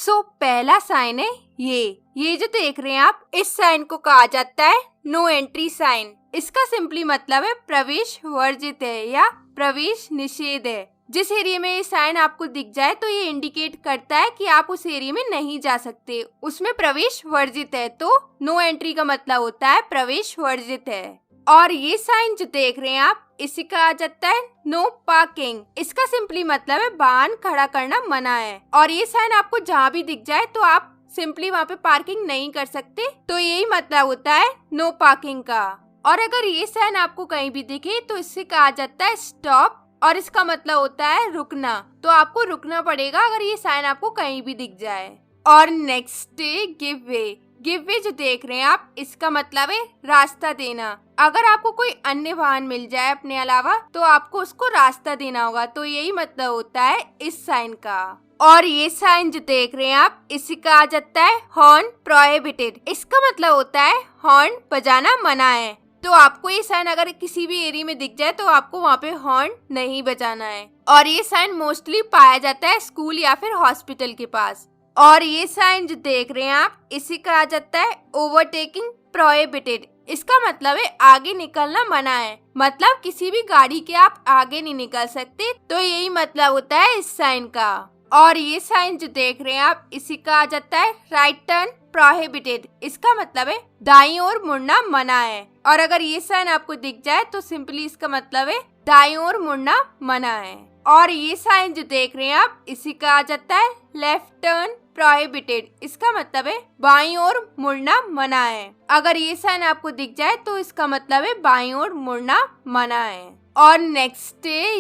पहला साइन है ये जो देख रहे हैं आप, इस साइन को कहा जाता है नो एंट्री साइन। इसका सिंपली मतलब है प्रवेश वर्जित है या प्रवेश निषेध है। जिस एरिया में ये साइन आपको दिख जाए तो ये इंडिकेट करता है कि आप उस एरिया में नहीं जा सकते, उसमें प्रवेश वर्जित है। तो नो एंट्री का मतलब होता है प्रवेश वर्जित है। और ये साइन जो देख रहे हैं आप, इसे कहा जाता है नो पार्किंग। इसका सिंपली मतलब है वाहन खड़ा करना मना है। और ये साइन आपको जहाँ भी दिख जाए तो आप सिंपली वहाँ पे पार्किंग नहीं कर सकते, तो यही मतलब होता है नो पार्किंग का। और अगर ये साइन आपको कहीं भी दिखे तो इससे कहा जाता है स्टॉप, और इसका मतलब होता है रुकना। तो आपको रुकना पड़ेगा अगर ये साइन आपको कहीं भी दिख जाए। और नेक्स्ट है गिव वे। गिव वे जो देख रहे हैं आप, इसका मतलब है रास्ता देना। अगर आपको कोई अन्य वाहन मिल जाए अपने अलावा तो आपको उसको रास्ता देना होगा, तो यही मतलब होता है इस साइन का। और ये साइन जो देख रहे हैं आप, इसे कहा जाता है हॉर्न प्रोहिबिटेड। इसका मतलब होता है हॉर्न बजाना मना है। तो आपको ये साइन अगर किसी भी एरिया में दिख जाए तो आपको वहाँ पे हॉर्न नहीं बजाना है। और ये साइन मोस्टली पाया जाता है स्कूल या फिर हॉस्पिटल के पास। और ये साइन जो देख रहे हैं आप, इसे कहा जाता है ओवरटेकिंग प्रोहिबिटेड। इसका मतलब है आगे निकलना मना है, मतलब किसी भी गाड़ी के आप आगे नहीं निकल सकते। तो यही मतलब होता है इस साइन का। और ये साइन जो देख रहे हैं आप, इसे कहा जाता है राइट टर्न प्रोहिबिटेड। इसका मतलब है दाईं ओर मुड़ना मना है। और अगर ये साइन आपको दिख जाए तो सिंपली इसका मतलब है दाईं ओर मुड़ना मना है। और ये साइन जो देख रहे हैं आप, इसे कहा जाता है लेफ्ट टर्न प्रोहिबिटेड। इसका मतलब है बाईं ओर मुड़ना मना है। अगर ये साइन आपको दिख जाए तो इसका मतलब है बाईं ओर मुड़ना मना है। और नेक्स्ट है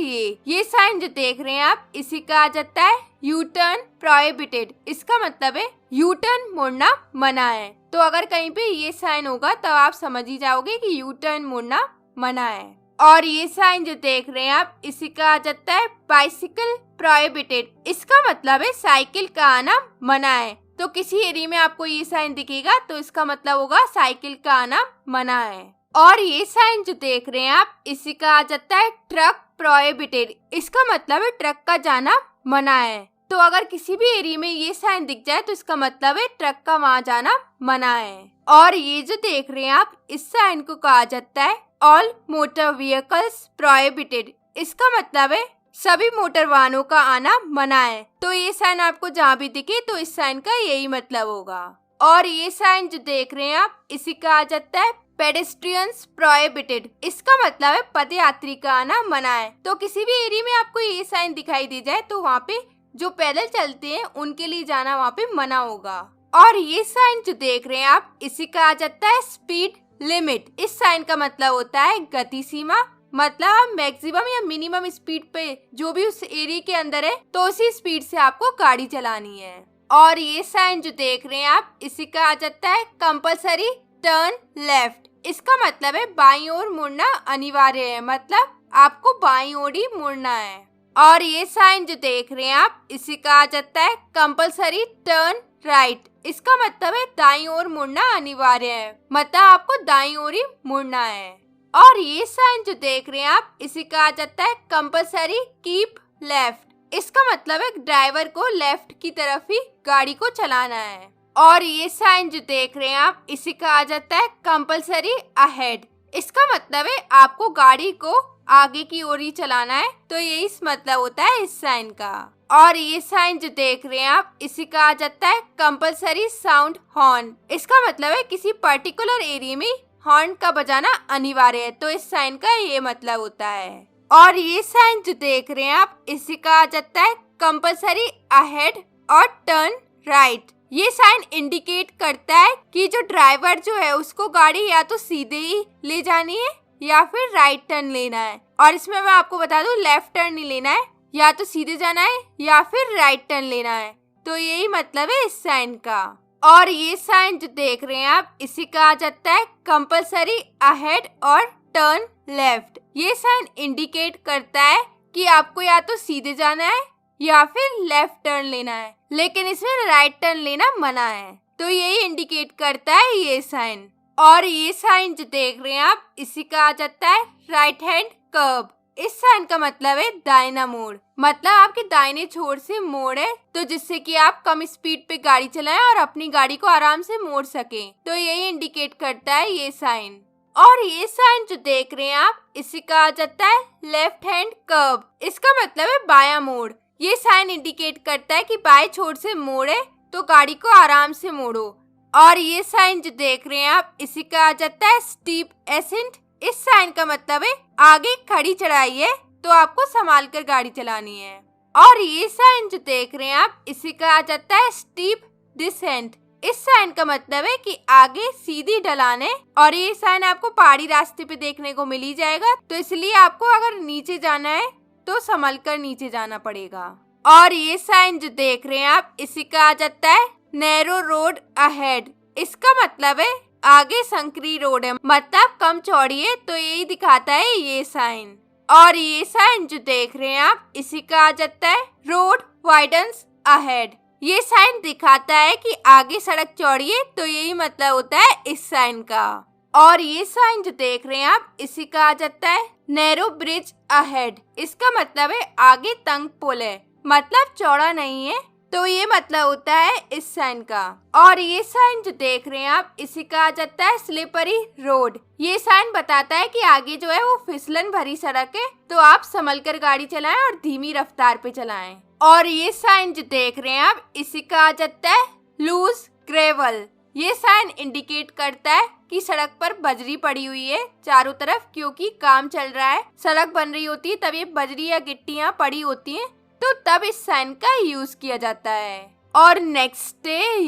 ये साइन जो देख रहे हैं आप, इसे कहा जाता है यू टर्न प्रोहिबिटेड। इसका मतलब है यू टर्न मुड़ना मना है। तो अगर कहीं पे ये साइन होगा तो आप समझ ही जाओगे कि यू टर्न मुड़ना मना है। और ये साइन जो देख रहे हैं आप, इसे कहा जाता है बाइसिकल प्रोहिबिटेड। इसका मतलब है साइकिल का आना मना है। तो किसी एरिया में आपको ये साइन दिखेगा तो इसका मतलब होगा साइकिल का आना मना है। और ये साइन जो देख रहे हैं आप, इसे कहा जाता है ट्रक प्रोहिबिटेड। इसका मतलब है ट्रक का जाना मना है। तो अगर किसी भी एरिया में ये साइन दिख जाए तो इसका मतलब है ट्रक का वहाँ जाना मना है। और ये जो देख रहे हैं आप, इस साइन को कहा जाता है ऑल मोटर व्हीकल्स प्रोहिबिटेड। इसका मतलब है सभी मोटर वाहनों का आना मना है। तो ये साइन आपको जहाँ भी दिखे तो इस साइन का यही मतलब होगा। और ये साइन जो देख रहे हैं आप, इसे कहा जाता है पेडेस्ट्रियंस प्रोहिबिटेड। इसका मतलब है पदयात्री का आना मना है। तो किसी भी एरिया में आपको ये साइन दिखाई दे जाए तो वहाँ पे जो पैदल चलते हैं उनके लिए जाना वहाँ पे मना होगा। और ये साइन जो देख रहे हैं आप, इसे कहा जाता है स्पीड लिमिट। इस साइन का मतलब होता है गति सीमा, मतलब आप मैक्सिमम या मिनिमम स्पीड पे जो भी उस एरिया के अंदर है तो उसी स्पीड से आपको गाड़ी चलानी है। और ये साइन जो देख रहे हैं आप, इसे कहा जाता है कंपल्सरी टर्न लेफ्ट। इसका मतलब है बाईं ओर मुड़ना अनिवार्य है, मतलब आपको बाईं ओर ही मुड़ना है। और ये साइन जो देख रहे हैं आप, इसे कहा जाता है कंपल्सरी टर्न राइट। इसका मतलब है दाईं ओर मुड़ना अनिवार्य है, मतलब आपको दाईं ओर ही मुड़ना है। और ये साइन जो देख रहे हैं आप, इसे कहा जाता है कंपल्सरी कीप लेफ्ट। इसका मतलब है ड्राइवर को लेफ्ट की तरफ ही गाड़ी को चलाना है। और ये साइन जो देख रहे हैं आप, इसे कहा जाता है कंपल्सरी अहेड। इसका मतलब है आपको गाड़ी को आगे की ओर ही चलाना है। तो यही मतलब होता है इस साइन का। और ये साइन जो देख रहे हैं आप, इसे कहा जाता है कंपल्सरी साउंड हॉर्न। इसका मतलब है किसी पर्टिकुलर एरिया में हॉर्न का बजाना अनिवार्य है। तो इस साइन का ये मतलब होता है। और ये साइन जो देख रहे हैं आप, इसे कहा जाता है कंपल्सरी अहेड और टर्न राइट। ये साइन इंडिकेट करता है कि जो ड्राइवर जो है उसको गाड़ी या तो सीधे ही ले जानी है या फिर राइट टर्न लेना है। और इसमें मैं आपको बता दूं, लेफ्ट टर्न नहीं लेना है, या तो सीधे जाना है या फिर राइट टर्न लेना है। तो यही मतलब है इस साइन का। और ये साइन जो देख रहे हैं आप, इसे कहा जाता है कंपल्सरी अहेड और टर्न लेफ्ट। ये साइन इंडिकेट करता है कि आपको या तो सीधे जाना है या फिर लेफ्ट टर्न लेना है, लेकिन इसमें राइट टर्न लेना मना है। तो यही इंडिकेट करता है ये साइन। और ये साइन जो देख रहे हैं आप, इसे कहा जाता है राइट हैंड कर्व। इस साइन का मतलब है दाहिना मोड़, मतलब आपके दाहिने छोर से मोड़ है, तो जिससे कि आप कम स्पीड पे गाड़ी चलाएं और अपनी गाड़ी को आराम से मोड़ सकें, तो यही इंडिकेट करता है ये साइन। और ये साइन जो देख रहे हैं आप, इसे कहा जाता है लेफ्ट हैंड कर्व। इसका मतलब है बायां मोड़। ये साइन इंडिकेट करता है कि बाएं छोर से मोड़ है, तो गाड़ी को आराम से मोड़ो। और ये साइन जो देख रहे हैं आप, इसे कहा जाता है स्टीप एसेंट। इस साइन का मतलब है आगे खड़ी चढ़ाई है, तो आपको संभाल कर गाड़ी चलानी है। और ये साइन जो देख रहे हैं आप, इसे कहा जाता है स्टीप डिसेंट। इस साइन का मतलब है कि आगे सीधी ढलान है, और ये साइन आपको पहाड़ी रास्ते पे देखने को मिल ही जाएगा, तो इसलिए आपको अगर नीचे जाना है तो संभल कर नीचे जाना पड़ेगा। और ये साइन जो देख रहे हैं आप, इसे कहा जाता है नैरो रोड अहेड। इसका मतलब है आगे संकरी रोड है, मतलब कम चौड़ी है, तो यही दिखाता है ये साइन। और ये साइन जो देख रहे हैं आप, इसे कहा जाता है रोड वाइडन्स अहेड। ये साइन दिखाता है कि आगे सड़क चौड़ी है, तो यही मतलब होता है इस साइन का। और ये साइन जो देख रहे हैं आप, इसे कहा जाता है नैरो ब्रिज अहेड। इसका मतलब है आगे तंग पुल है, मतलब चौड़ा नहीं है, तो ये मतलब होता है इस साइन का। और ये साइन जो देख रहे हैं आप, इसे कहा जाता है स्लिपरी रोड। ये साइन बताता है कि आगे जो है वो फिसलन भरी सड़क है, तो आप संभल कर गाड़ी चलाएं और धीमी रफ्तार पे चलाएं। और ये साइन जो देख रहे हैं आप, इसे कहा जाता है लूज ग्रेवल। ये साइन इंडिकेट करता है कि सड़क पर बजरी पड़ी हुई है चारों तरफ, क्योंकि काम चल रहा है, सड़क बन रही होती है, तब ये बजरी या गिट्टियां पड़ी होती हैं, तो तब इस साइन का यूज किया जाता है। और नेक्स्ट है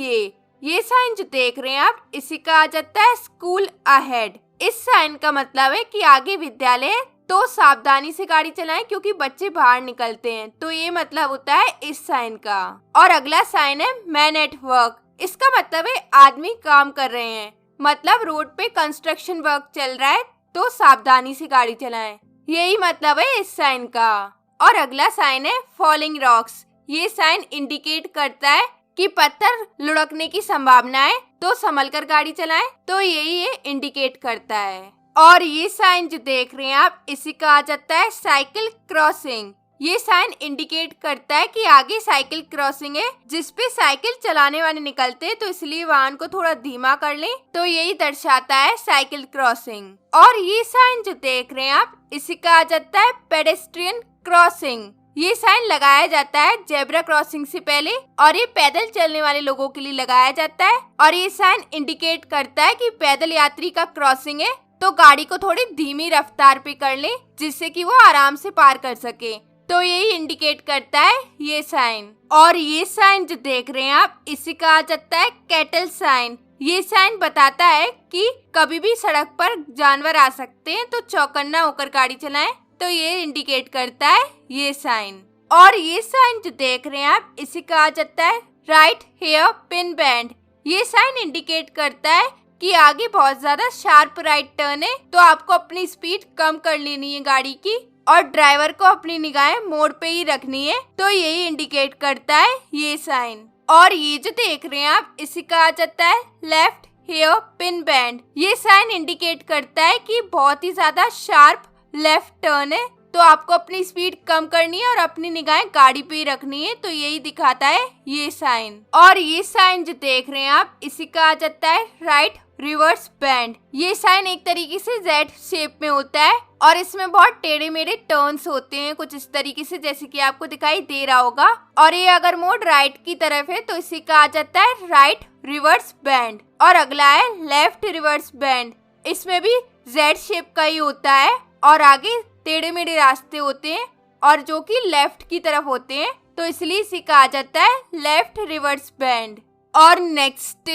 ये साइन जो देख रहे हैं आप, इसे कहा जाता है स्कूल अहेड। इस साइन का मतलब है कि आगे विद्यालय है, तो सावधानी से गाड़ी चलाएं, क्योंकि बच्चे बाहर निकलते हैं, तो ये मतलब होता है इस साइन का। और अगला साइन है मैन एट वर्क। इसका मतलब है आदमी काम कर रहे हैं, मतलब रोड पे कंस्ट्रक्शन वर्क चल रहा है, तो सावधानी से गाड़ी चलाएं, यही मतलब है इस साइन का। और अगला साइन है फॉलिंग रॉक्स। ये साइन इंडिकेट करता है कि पत्थर लुढ़कने की संभावना है, तो संभल कर गाड़ी चलाएं, तो यही ये इंडिकेट करता है। और ये साइन जो देख रहे हैं आप, इसे कहा जाता है साइकिल क्रॉसिंग। ये साइन इंडिकेट करता है कि आगे साइकिल क्रॉसिंग है, जिसपे साइकिल चलाने वाले निकलते हैं, तो इसलिए वाहन को थोड़ा धीमा कर लें, तो यही दर्शाता है साइकिल क्रॉसिंग। और ये साइन जो देख रहे हैं आप, इसे कहा जाता है पेडेस्ट्रियन क्रॉसिंग। ये साइन लगाया जाता है जेब्रा क्रॉसिंग से पहले, और ये पैदल चलने वाले लोगों के लिए लगाया जाता है। और ये साइन इंडिकेट करता है कि पैदल यात्री का क्रॉसिंग है, तो गाड़ी को थोड़ी धीमी रफ्तार पे कर ले, जिससे कि वो आराम से पार कर सके, तो यही इंडिकेट करता है ये साइन। और ये साइन जो देख रहे हैं आप, इसे कहा जाता है कैटल साइन। ये साइन बताता है कि कभी भी सड़क पर जानवर आ सकते हैं, तो चौकन्ना होकर गाड़ी चलाएं, तो ये इंडिकेट करता है ये साइन। और ये साइन जो देख रहे हैं आप, इसे कहा जाता है राइट हेयर पिन बैंड। ये साइन इंडिकेट करता है कि आगे बहुत ज्यादा शार्प राइट टर्न है, तो आपको अपनी स्पीड कम कर लेनी है गाड़ी की, और ड्राइवर को अपनी निगाहें मोड़ पे ही रखनी है, तो यही इंडिकेट करता है ये साइन। और ये जो देख रहे हैं आप, इसे कहा जाता है लेफ्ट हेयर पिन बैंड। ये साइन इंडिकेट करता है कि बहुत ही ज्यादा शार्प लेफ्ट टर्न है, तो आपको अपनी स्पीड कम करनी है और अपनी निगाहें गाड़ी पे ही रखनी है, तो यही दिखाता है ये साइन। और ये साइन जो देख रहे हैं आप, इसे कहा जाता है राइट रिवर्स बैंड। ये साइन एक तरीके से जेड शेप में होता है, और इसमें बहुत टेढ़े मेढ़े टर्न्स होते हैं, कुछ इस तरीके से, जैसे कि आपको दिखाई दे रहा होगा। और ये अगर मोड़ राइट की तरफ है, तो इसे कहा जाता है राइट रिवर्स बैंड। और अगला है लेफ्ट रिवर्स बैंड। इसमें भी जेड शेप का ही होता है, और आगे टेढ़े मेढ़े रास्ते होते हैं, और जो कि लेफ्ट की तरफ होते हैं, तो इसलिए इसे कहा जाता है लेफ्ट रिवर्स बैंड। और नेक्स्ट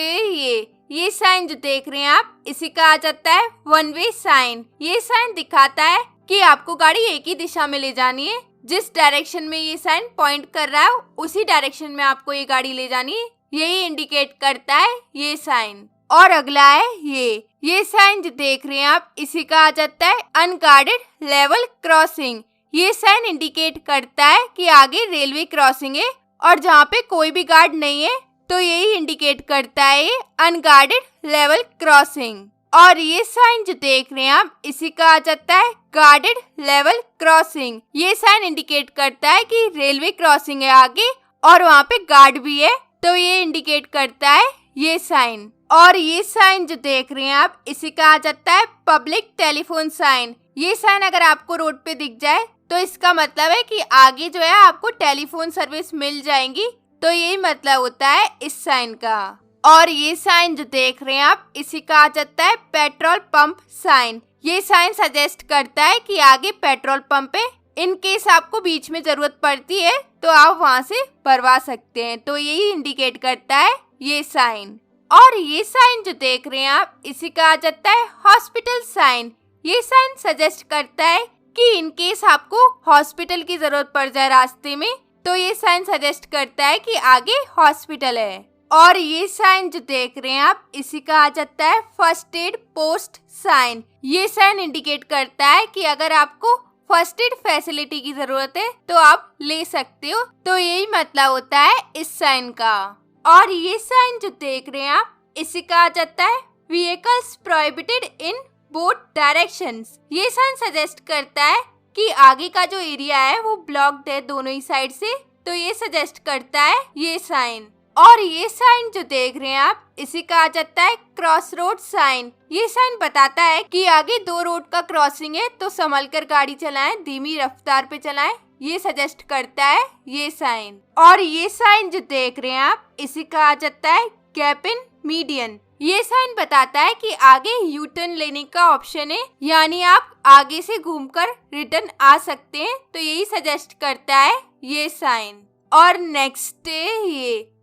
ये साइन जो देख रहे हैं आप, इसे कहा जाता है वन वे साइन। ये साइन दिखाता है कि आपको गाड़ी एक ही दिशा में ले जानी है, जिस डायरेक्शन में ये साइन पॉइंट कर रहा है उसी डायरेक्शन में आपको ये गाड़ी ले जानी है, यही इंडिकेट करता है ये साइन। और अगला है ये साइन जो देख रहे हैं आप, इसे कहा जाता है अनगार्डेड लेवल क्रॉसिंग। ये साइन इंडिकेट करता है कि आगे रेलवे क्रॉसिंग है, और जहाँ पे कोई भी गार्ड नहीं है, तो यही इंडिकेट करता है अनगार्डेड लेवल क्रॉसिंग। और ये साइन जो देख रहे हैं आप, इसी कहा जाता है गार्डेड लेवल क्रॉसिंग। ये साइन इंडिकेट करता है कि रेलवे क्रॉसिंग है आगे और वहाँ पे गार्ड भी है, तो ये इंडिकेट करता है ये साइन। और ये साइन जो देख रहे हैं आप, इसे कहा जाता है पब्लिक टेलीफोन साइन। ये साइन अगर आपको रोड पे दिख जाए तो इसका मतलब है कि आगे जो है आपको टेलीफोन सर्विस मिल जाएंगी, तो यही मतलब होता है इस साइन का। और ये साइन जो देख रहे हैं आप, इसे कहा जाता है पेट्रोल पंप साइन। ये साइन सजेस्ट करता है कि आगे पेट्रोल पंप है, इन केस आपको बीच में जरूरत पड़ती है तो आप वहाँ से भरवा सकते हैं, तो यही इंडिकेट करता है ये साइन। और ये साइन जो देख रहे हैं आप, इसे कहा जाता है हॉस्पिटल साइन। ये साइन सजेस्ट करता है कि इन केस आपको हॉस्पिटल की जरूरत पड़ जाए रास्ते में, तो ये साइन सजेस्ट करता है कि आगे हॉस्पिटल है। और ये साइन जो देख रहे हैं आप, इसी कहा जाता है फर्स्ट एड पोस्ट साइन। ये साइन इंडिकेट करता है कि अगर आपको फर्स्ट एड फैसिलिटी की जरूरत है तो आप ले सकते हो, तो यही मतलब होता है इस साइन का। और ये साइन जो देख रहे हैं आप, इसे कहा जाता है vehicles prohibited in both directions. ये साइन सजेस्ट करता है कि आगे का जो एरिया है वो ब्लॉक्ड है दोनों ही साइड से, तो ये सजेस्ट करता है ये साइन। और ये साइन जो देख रहे हैं आप, इसे कहा जाता है क्रॉस रोड साइन। ये साइन बताता है कि आगे दो रोड का क्रॉसिंग है, तो संभल कर गाड़ी चलाएं, धीमी रफ्तार पे चलाएं, ये सजेस्ट करता है ये साइन। और ये साइन जो देख रहे हैं आप, इसे कहा जाता है गैप इन मीडियन। ये साइन बताता है कि आगे यू टर्न लेने का ऑप्शन है, यानी आप आगे से घूमकर रिटर्न आ सकते हैं, तो यही सजेस्ट करता है ये साइन। और नेक्स्ट है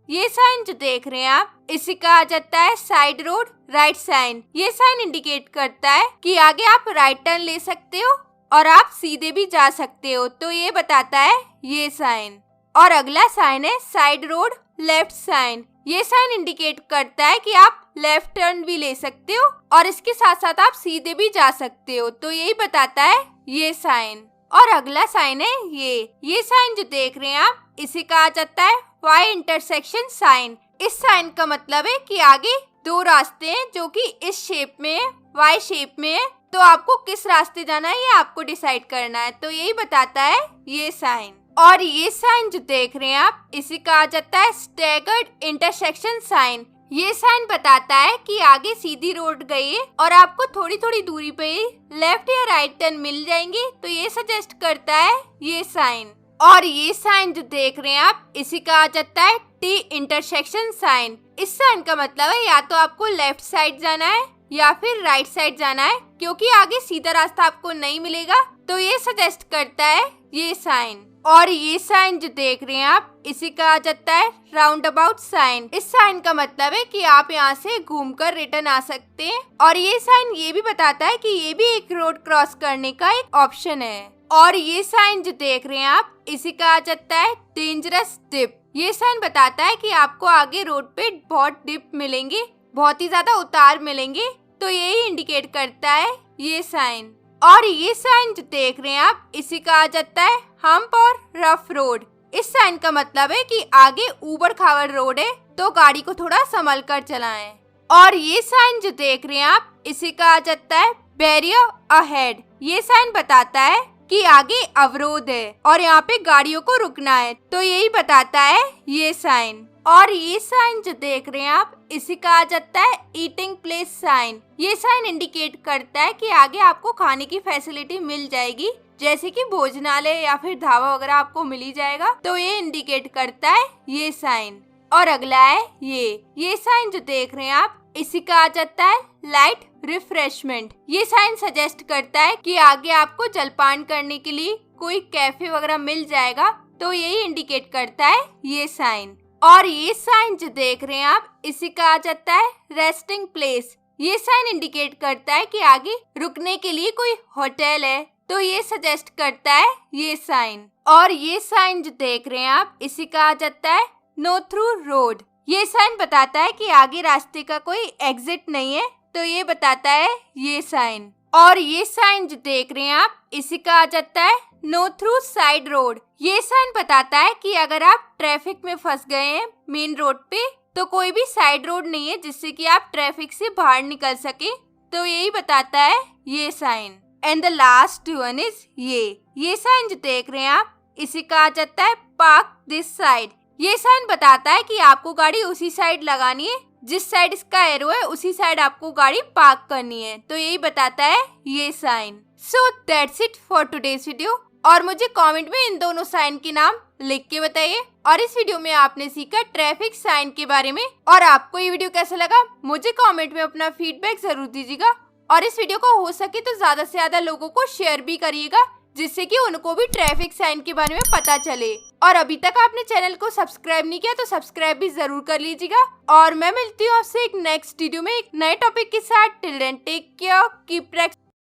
ये साइन जो देख रहे हैं आप, इसे कहा जाता है साइड रोड राइट साइन। ये साइन इंडिकेट करता है कि आगे आप राइट टर्न ले सकते हो और आप सीधे भी जा सकते हो, तो ये बताता है ये साइन। और अगला साइन है साइड रोड लेफ्ट साइन। ये साइन इंडिकेट करता है कि आप लेफ्ट टर्न भी ले सकते हो और इसके साथ साथ आप सीधे भी जा सकते हो, तो यही बताता है ये साइन। और अगला साइन है ये साइन जो देख रहे हैं आप, इसे कहा जाता है वाई इंटरसेक्शन साइन। इस साइन का मतलब है कि आगे दो रास्ते हैं जो कि इस शेप में है, वाई शेप में है, तो आपको किस रास्ते जाना है ये आपको डिसाइड करना है, तो यही बताता है ये साइन। और ये साइन जो देख रहे हैं आप, इसे कहा जाता है स्टैगर्ड इंटरसेक्शन साइन। ये साइन बताता है कि आगे सीधी रोड गई है और आपको थोड़ी थोड़ी दूरी पे लेफ्ट या राइट टर्न मिल जाएंगे, तो ये सजेस्ट करता है ये साइन। और ये साइन जो देख रहे हैं आप, इसे कहा जाता है टी इंटरसेक्शन साइन। इस साइन का मतलब है या तो आपको लेफ्ट साइड जाना है या फिर राइट साइड जाना है, क्योंकि आगे सीधा रास्ता आपको नहीं मिलेगा, तो ये सजेस्ट करता है ये साइन। और ये साइन जो देख रहे हैं आप, इसे कहा जाता है राउंड अबाउट साइन। इस साइन का मतलब है कि आप यहाँ से घूमकर रिटर्न आ सकते हैं। और ये साइन ये भी बताता है कि ये भी एक रोड क्रॉस करने का एक ऑप्शन है। और ये साइन जो देख रहे हैं आप, इसे कहा जाता है डेंजरस डिप। ये साइन बताता है कि आपको आगे रोड पे बहुत डिप मिलेंगे, बहुत ही ज्यादा उतार मिलेंगे, तो यही इंडिकेट करता है ये साइन। और ये साइन जो देख रहे हैं आप, इसे कहा जाता है हम्प और रफ रोड। इस साइन का मतलब है कि आगे ऊबड़ खाबड़ रोड है, तो गाड़ी को थोड़ा संभल कर चलाएं। और ये साइन जो देख रहे हैं आप, इसे कहा जाता है बैरियर अहेड। ये साइन बताता है कि आगे अवरोध है और यहाँ पे गाड़ियों को रुकना है, तो यही बताता है ये साइन। और ये साइन जो देख रहे हैं आप, इसे कहा जाता है ईटिंग प्लेस साइन। ये साइन इंडिकेट करता है कि आगे आपको खाने की फैसिलिटी मिल जाएगी, जैसे कि भोजनालय या फिर ढाबा वगैरह आपको मिल ही जाएगा, तो ये इंडिकेट करता है ये साइन। और अगला है ये साइन जो देख रहे हैं आप, इसे कहा जाता है लाइट रिफ्रेशमेंट। ये साइन सजेस्ट करता है कि आगे आपको जलपान करने के लिए कोई कैफे वगैरह मिल जाएगा, तो यही इंडिकेट करता है ये साइन। और ये साइन जो देख रहे हैं आप, इसे कहा जाता है रेस्टिंग प्लेस। ये साइन इंडिकेट करता है कि आगे रुकने के लिए कोई होटल है, तो ये सजेस्ट करता है ये साइन। और ये साइन जो देख रहे हैं आप, इसे कहा जाता है नो थ्रू रोड। ये साइन बताता है कि आगे रास्ते का कोई एग्जिट नहीं है, तो ये बताता है ये साइन। और ये साइन जो देख रहे हैं आप, इसे कहा जाता है नो थ्रू साइड रोड। ये साइन बताता है कि अगर आप ट्रैफिक में फंस गए हैं मेन रोड पे, तो कोई भी साइड रोड नहीं है जिससे कि आप ट्रैफिक से बाहर निकल सके, तो यही बताता है ये sign. And the last one is ये साइन जो देख रहे हैं आप, इसे कहा जाता है पार्क दिस साइड। ये साइन बताता है कि आपको गाड़ी उसी साइड लगानी है, जिस साइड इसका एरो है उसी साइड आपको गाड़ी पार्क करनी है। तो यही बताता है ये sign. So that's it for today's video. और मुझे कमेंट में इन दोनों साइन के नाम लिख के बताइए। और इस वीडियो में आपने सीखा ट्रैफिक साइन के बारे में। और आपको ये वीडियो कैसा लगा मुझे कमेंट में अपना फीडबैक जरूर दीजिएगा। और इस वीडियो को हो सके तो ज्यादा से ज्यादा लोगों को शेयर भी करिएगा, जिससे कि उनको भी ट्रैफिक साइन के बारे में पता चले। और अभी तक आपने चैनल को सब्सक्राइब नहीं किया तो सब्सक्राइब भी जरूर कर लीजिएगा। और मैं मिलती हूँ आपसे एक नेक्स्ट वीडियो में एक नए टॉपिक के साथ। Till then take care, keep